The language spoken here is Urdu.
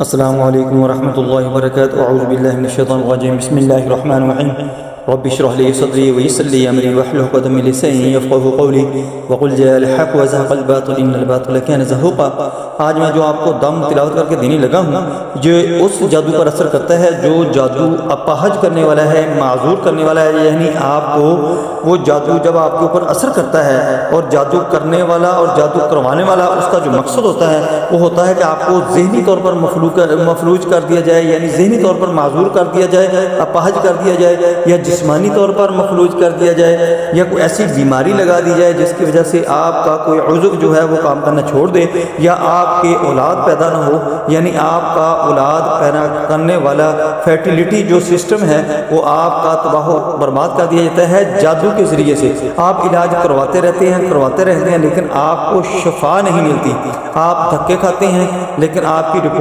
السلام علیکم ورحمۃ اللہ وبرکاتہ اعوذ باللہ من الشیطان الرجیم بسم اللہ الرحمن الرحیم رب اشرح لي صدری ويسر لي امری واحلل عقدۃ من لسانی یفقهوا قولی وقل جاء الحق وزهق الباطل ان الباطل كان زهوقا۔ آج میں جو آپ کو دم تلاوت کر کے دینے لگا ہوں یہ اس جادو پر اثر کرتا ہے جو جادو اپاہج کرنے والا ہے، معذور کرنے والا ہے، یعنی آپ کو وہ جادو جب آپ کے اوپر اثر کرتا ہے اور جادو کرنے والا اور جادو کروانے والا اس کا جو مقصد ہوتا ہے وہ ہوتا ہے کہ آپ کو ذہنی طور پر مفلوج کر دیا جائے، یعنی ذہنی طور پر معذور کر دیا جائے، اپاہج کر دیا جائے، یا جسمانی طور پر مفلوج کر دیا جائے، یا کوئی ایسی بیماری لگا دی جائے جس کی وجہ سے آپ کا کوئی عضو جو ہے وہ کام کرنا چھوڑ دے، یا آپ کے اولاد پیدا نہ ہو، یعنی آپ کا اولاد پیدا کرنے والا فرٹیلیٹی جو سسٹم ہے وہ آپ کا تباہ و برباد کر دیا جاتا ہے جادو کے ذریعے سے۔ آپ علاج کرواتے رہتے ہیں لیکن آپ کو شفا نہیں ملتی، آپ دھکے کھاتے ہیں لیکن آپ کی